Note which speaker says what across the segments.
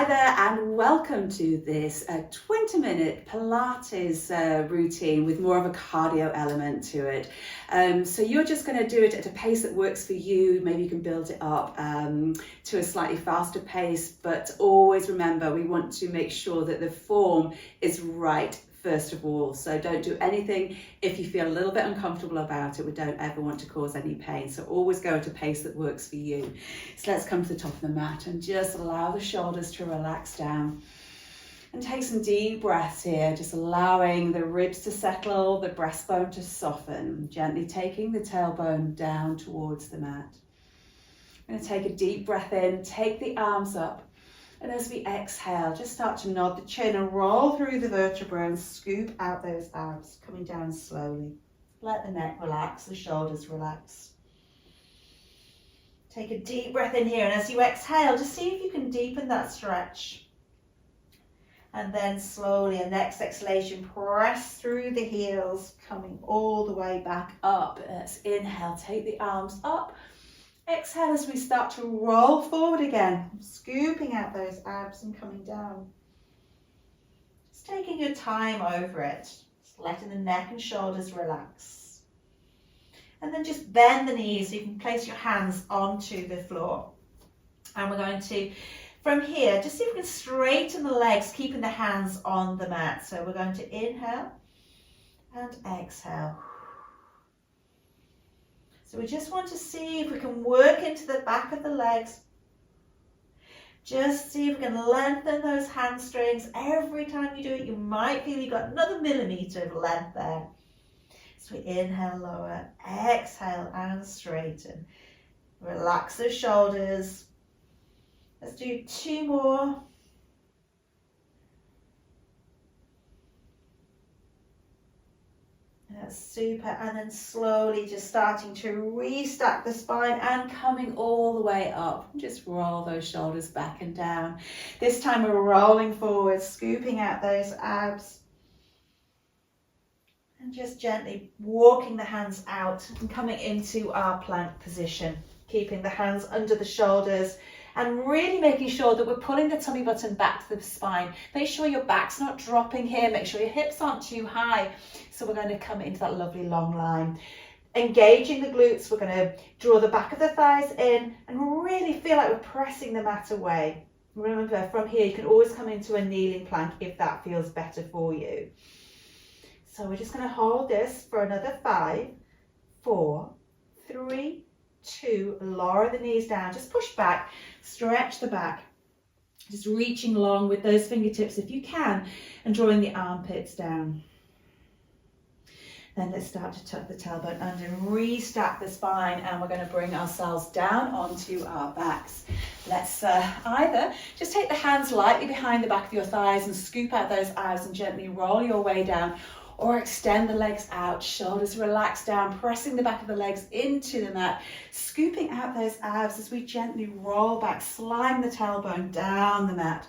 Speaker 1: Hi there and welcome to this 20-minute Pilates routine with more of a cardio element to it. So you're just going to do it at a pace that works for you. Maybe you can build it up to a slightly faster pace, but always remember we want to make sure that the form is right first of all. So don't do anything if you feel a little bit uncomfortable about it. We don't ever want to cause any pain. So always go at a pace that works for you. So let's come to the top of the mat and just allow the shoulders to relax down. And take some deep breaths here, just allowing the ribs to settle, the breastbone to soften, gently taking the tailbone down towards the mat. I'm going to take a deep breath in, take the arms up. And as we exhale, just start to nod the chin and roll through the vertebrae and scoop out those abs, coming down slowly. Let the neck relax, the shoulders relax. Take a deep breath in here, and as you exhale, just see if you can deepen that stretch. And then slowly, a next exhalation, press through the heels, coming all the way back up. Let's inhale, take the arms up. Exhale as we start to roll forward again, scooping out those abs and coming down. Just taking your time over it, just letting the neck and shoulders relax. And then just bend the knees so you can place your hands onto the floor. And we're going to, from here, just see if we can straighten the legs, keeping the hands on the mat. So we're going to inhale and exhale. So we just want to see if we can work into the back of the legs. Just see if we can lengthen those hamstrings. Every time you do it, you might feel you've got another millimetre of length there. So we inhale, lower, exhale and straighten. Relax the shoulders. Let's do 2 more. That's super, and then slowly just starting to restack the spine and coming all the way up. Just roll those shoulders back and down. This time we're rolling forward, scooping out those abs. And just gently walking the hands out and coming into our plank position. Keeping the hands under the shoulders and really making sure that we're pulling the tummy button back to the spine. Make sure your back's not dropping here. Make sure your hips aren't too high. So we're going to come into that lovely long line. Engaging the glutes, we're going to draw the back of the thighs in and really feel like we're pressing the mat away. Remember, from here, you can always come into a kneeling plank if that feels better for you. So we're just going to hold this for another 5, 4, 3, 2, lower the knees down, just push back, stretch the back, just reaching long with those fingertips if you can, and drawing the armpits down. Then let's start to tuck the tailbone under and restack the spine, and we're going to bring ourselves down onto our backs. Let's either just take the hands lightly behind the back of your thighs and scoop out those abs and gently roll your way down, or extend the legs out, shoulders relax down, pressing the back of the legs into the mat, scooping out those abs as we gently roll back, sliding the tailbone down the mat,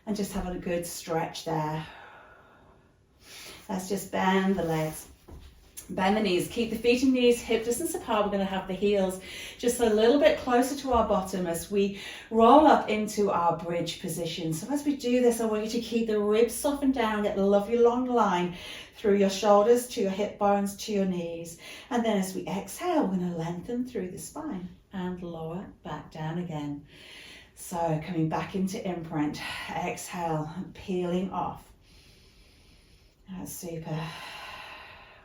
Speaker 1: and just having a good stretch there. Let's just bend the legs. Bend the knees, keep the feet and knees hip distance apart. We're going to have the heels just a little bit closer to our bottom as we roll up into our bridge position. So as we do this, I want you to keep the ribs softened down, get a lovely long line through your shoulders to your hip bones to your knees. And then as we exhale, we're going to lengthen through the spine and lower back down again. So coming back into imprint, exhale, peeling off. That's super.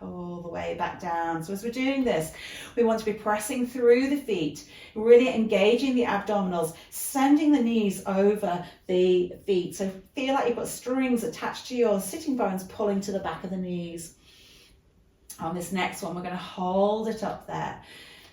Speaker 1: All the way back down. So as we're doing this, we want to be pressing through the feet, really engaging the abdominals, sending the knees over the feet. So feel like you've got strings attached to your sitting bones pulling to the back of the knees. On this next one, we're going to hold it up there.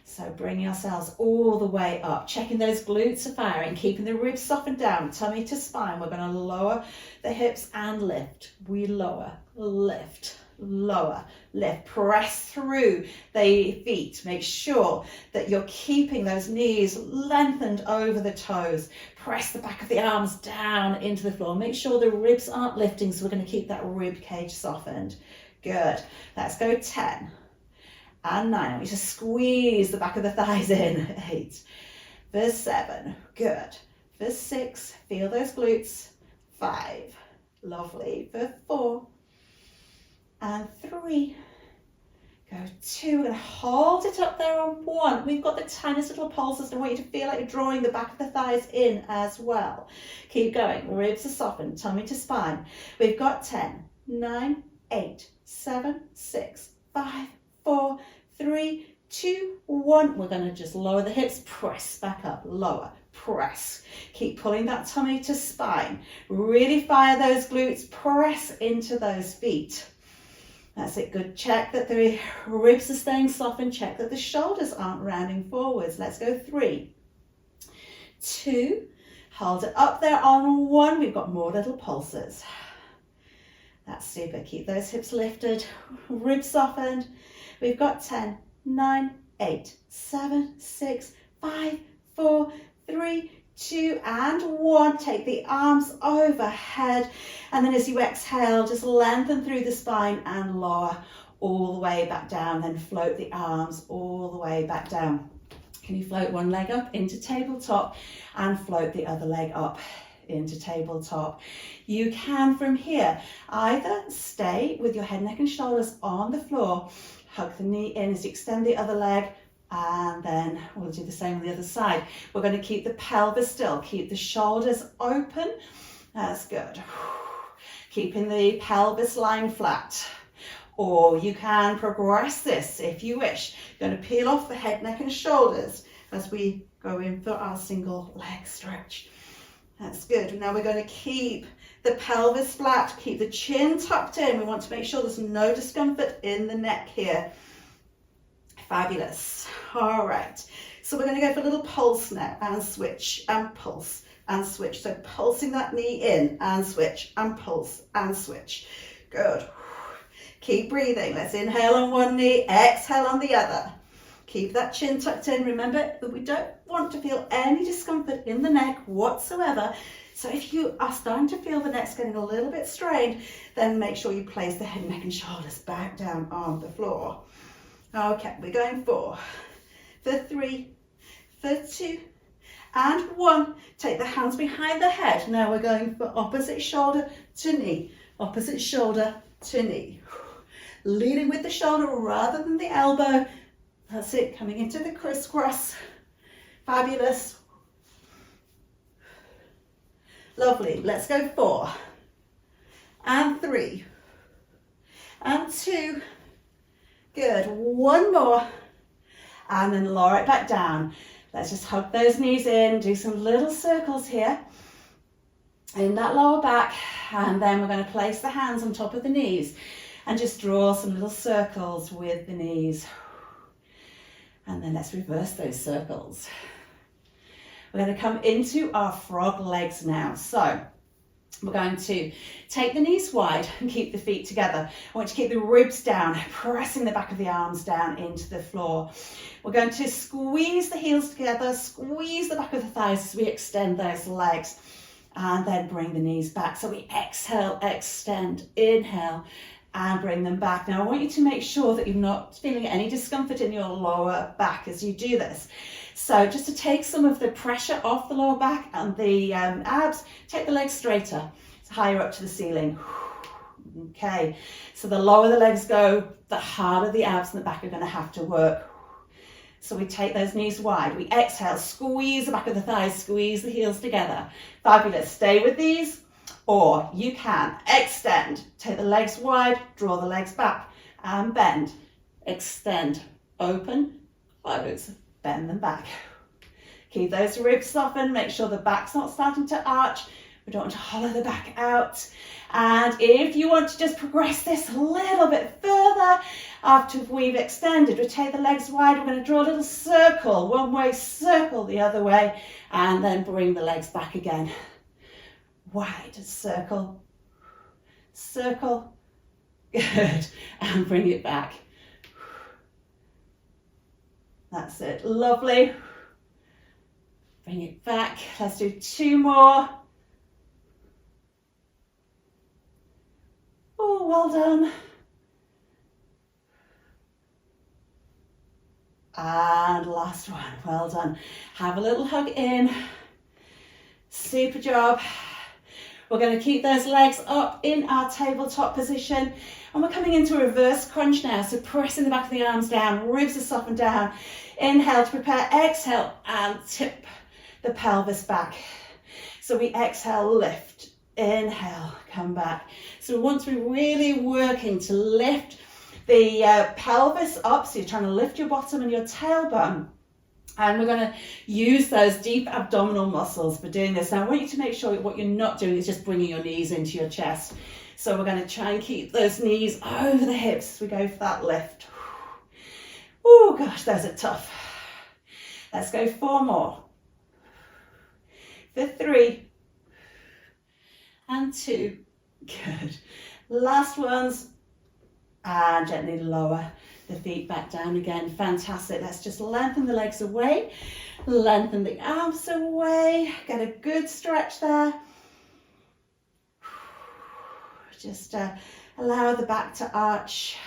Speaker 1: So bring yourselves all the way up, checking those glutes are firing, keeping the ribs softened down, tummy to spine. We're going to lower the hips and lift. We lower, lift, lower, lift, press through the feet. Make sure that you're keeping those knees lengthened over the toes. Press the back of the arms down into the floor. Make sure the ribs aren't lifting, so we're going to keep that rib cage softened. Good. Let's go 10 and 9. We just squeeze the back of the thighs in. 8. Verse 7. Good. For 6, feel those glutes. 5, lovely. For 4 and 3. Go 2, we're going to hold it up there on 1. We've got the tiniest little pulses. I want you to feel like you're drawing the back of the thighs in as well. Keep going, ribs are softened, tummy to spine. We've got 10, 9, 8, 7, 6, 5, 4, 3, 2, 1. We're going to just lower the hips, press back up, lower, press. Keep pulling that tummy to spine. Really fire those glutes, press into those feet. That's it, good. Check that the ribs are staying softened. Check that the shoulders aren't rounding forwards. Let's go 3, 2, hold it up there on 1. We've got more little pulses. That's super. Keep those hips lifted, ribs softened. We've got 10, 9, 8, 7, 6, 5, 4, 3, 2, and 1. Take the arms overhead, and then as you exhale, just lengthen through the spine and lower all the way back down. Then float the arms all the way back down. Can you float one leg up into tabletop and float the other leg up into tabletop? You can from here either stay with your head, neck and shoulders on the floor, hug the knee in as you extend the other leg, and then we'll do the same on the other side. We're going to keep the pelvis still, keep the shoulders open. That's good. Keeping the pelvis line flat. Or you can progress this if you wish. You're going to peel off the head, neck and shoulders as we go in for our single leg stretch. That's good. Now we're going to keep the pelvis flat, keep the chin tucked in. We want to make sure there's no discomfort in the neck here. Fabulous. All right. So we're going to go for a little pulse now and switch and pulse and switch. So pulsing that knee in and switch and pulse and switch. Good. Keep breathing. Let's inhale on one knee, exhale on the other. Keep that chin tucked in. Remember that we don't want to feel any discomfort in the neck whatsoever. So if you are starting to feel the neck's getting a little bit strained, then make sure you place the head, neck and shoulders back down on the floor. Okay, we're going 4, for 3, for 2, and 1. Take the hands behind the head. Now we're going for opposite shoulder to knee, opposite shoulder to knee. Leading with the shoulder rather than the elbow. That's it, coming into the crisscross. Fabulous. Lovely. Let's go 4, and 3, and 2. Good. 1 more, and then lower it back down. Let's just hug those knees in, do some little circles here in that lower back, and then we're going to place the hands on top of the knees and just draw some little circles with the knees. And then let's reverse those circles. We're going to come into our frog legs now. So we're going to take the knees wide and keep the feet together. I want you to keep the ribs down, pressing the back of the arms down into the floor. We're going to squeeze the heels together, squeeze the back of the thighs as we extend those legs, and then bring the knees back. So we exhale, extend, inhale, and bring them back. Now I want you to make sure that you're not feeling any discomfort in your lower back as you do this. So just to take some of the pressure off the lower back and the abs, take the legs straighter, it's higher up to the ceiling. Okay, so the lower the legs go, the harder the abs and the back are going to have to work. So we take those knees wide, we exhale, squeeze the back of the thighs, squeeze the heels together. Fabulous. Stay with these, or you can extend, take the legs wide, draw the legs back and bend, extend, open, close, bend them back. Keep those ribs softened, make sure the back's not starting to arch. We don't want to hollow the back out. And if you want to just progress this a little bit further, after we've extended, we take the legs wide, we're going to draw a little circle, one way, circle the other way, and then bring the legs back again. Wide, circle, circle, good, and bring it back. That's it, lovely. Bring it back, let's do 2 more. Oh, well done. And last one, well done. Have a little hug in. Super job. We're going to keep those legs up in our tabletop position. And we're coming into a reverse crunch now. So pressing the back of the arms down, ribs are softened down. Inhale to prepare, exhale, and tip the pelvis back. So we exhale, lift, inhale, come back. So we want to be really working to lift the pelvis up. So you're trying to lift your bottom and your tailbone. And we're going to use those deep abdominal muscles for doing this. Now I want you to make sure what you're not doing is just bringing your knees into your chest. So we're going to try and keep those knees over the hips as we go for that lift. Oh gosh, those are tough. Let's go 4 more. For 3 and 2. Good. Last ones. And gently lower the feet back down again. Fantastic. Let's just lengthen the legs away, lengthen the arms away, get a good stretch there. Just allow the back to arch.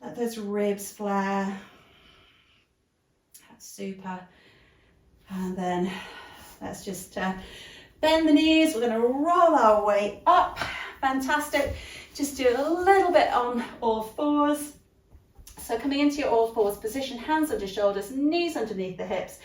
Speaker 1: Let those ribs flare. That's super. And then let's just bend the knees. We're going to roll our way up. Fantastic. Just do a little bit on all fours. So coming into your all fours position, hands under shoulders, knees underneath the hips.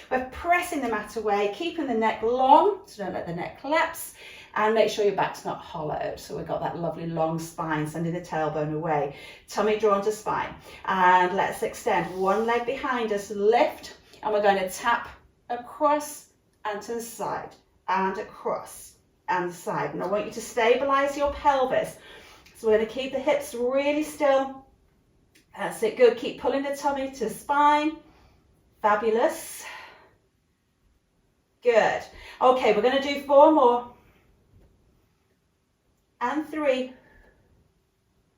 Speaker 1: We're pressing the mat away, keeping the neck long, so don't let the neck collapse, and make sure your back's not hollowed. So we've got that lovely long spine, sending the tailbone away, tummy drawn to spine. And let's extend one leg behind us, lift, and we're going to tap across and to the side, and across and the side. And I want you to stabilize your pelvis. So we're going to keep the hips really still. That's it, good. Keep pulling the tummy to spine. Fabulous. Good. Okay, we're going to do 4 more. And 3.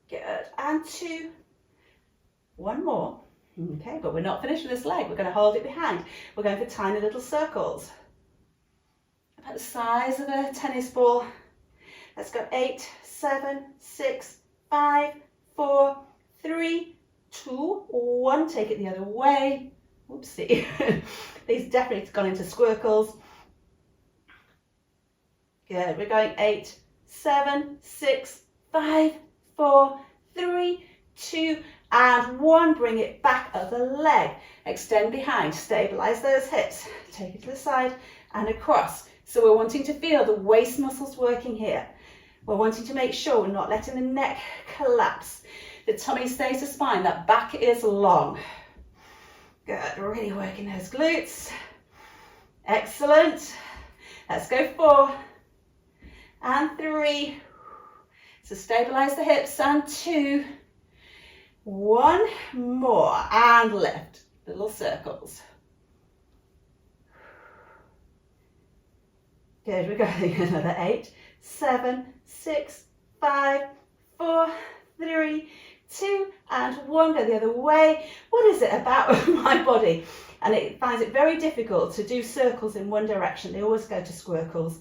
Speaker 1: Good. And 2. 1 more. Okay, but we're not finished with this leg. We're going to hold it behind. We're going for tiny little circles. About the size of a tennis ball. Let's go 8, 7, 6, 5, 4, 3, 2, 1. Take it the other way. Oopsie. These definitely gone into squircles. Good. We're going 8, 7, 6, 5, 4, 3, 2, and 1. Bring it back other leg. Extend behind. Stabilize those hips. Take it to the side and across. So we're wanting to feel the waist muscles working here. We're wanting to make sure we're not letting the neck collapse. The tummy stays to spine. That back is long. Good. Really working those glutes. Excellent. Let's go 4 and 3. So stabilize the hips, and 2. 1 more, and lift. Little circles. Good. We're going another 8, 7, 6, 5, 4, 3, 2, and 1. Go the other way. What is it about my body? And it finds it very difficult to do circles in one direction. They always go to squircles.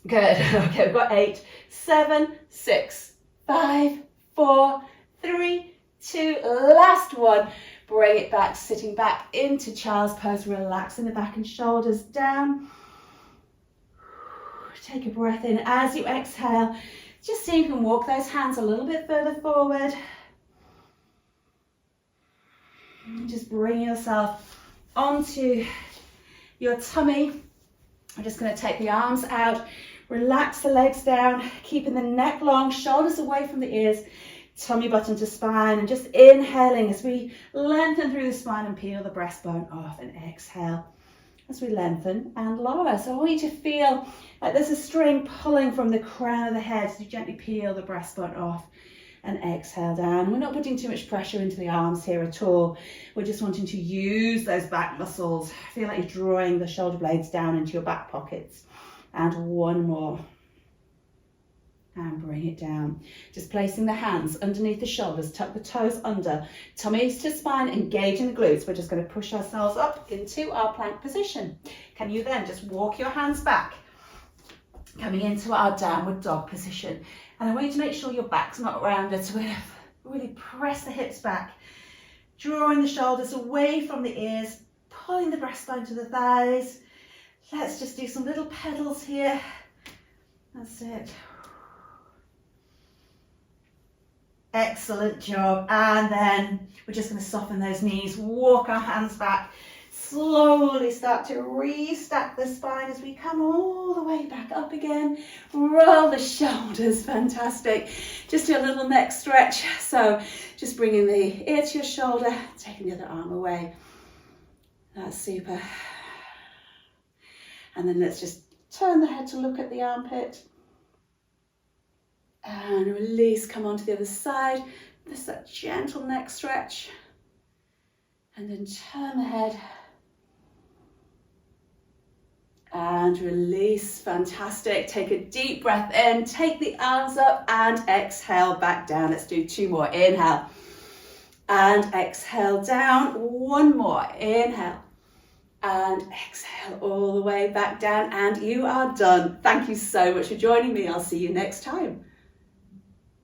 Speaker 1: Good. Okay, we've got 8, 7, 6, 5, 4, 3, 2. Last one. Bring it back, sitting back into child's pose. Relaxing the back and shoulders down. Take a breath in as you exhale. Just see if you can walk those hands a little bit further forward. And just bring yourself onto your tummy. I'm just going to take the arms out, relax the legs down, keeping the neck long, shoulders away from the ears, tummy button to spine, and just inhaling as we lengthen through the spine and peel the breastbone off, and exhale as we lengthen and lower. So I want you to feel like there's a string pulling from the crown of the head as you gently peel the breastbone off and exhale down. We're not putting too much pressure into the arms here at all. We're just wanting to use those back muscles. Feel like you're drawing the shoulder blades down into your back pockets. And 1 more. And bring it down. Just placing the hands underneath the shoulders, tuck the toes under, tummies to spine, engaging the glutes. We're just going to push ourselves up into our plank position. Can you then just walk your hands back, coming into our downward dog position. And I want you to make sure your back's not rounded, so we're going to really press the hips back, drawing the shoulders away from the ears, pulling the breastbone to the thighs, Let's just do some little pedals here. That's it. Excellent job. And then we're just going to soften those knees, walk our hands back, slowly start to restack the spine as we come all the way back up again. Roll the shoulders, fantastic. Just do a little neck stretch. So just bringing the ear to your shoulder, taking the other arm away. That's super. And then let's just turn the head to look at the armpit. And release, come on to the other side. Just that gentle neck stretch. And then turn the head. And release, fantastic. Take a deep breath in, take the arms up and exhale back down. Let's do 2 more, inhale. And exhale down, 1 more, inhale. And exhale all the way back down and you are done. Thank you so much for joining me. I'll see you next time.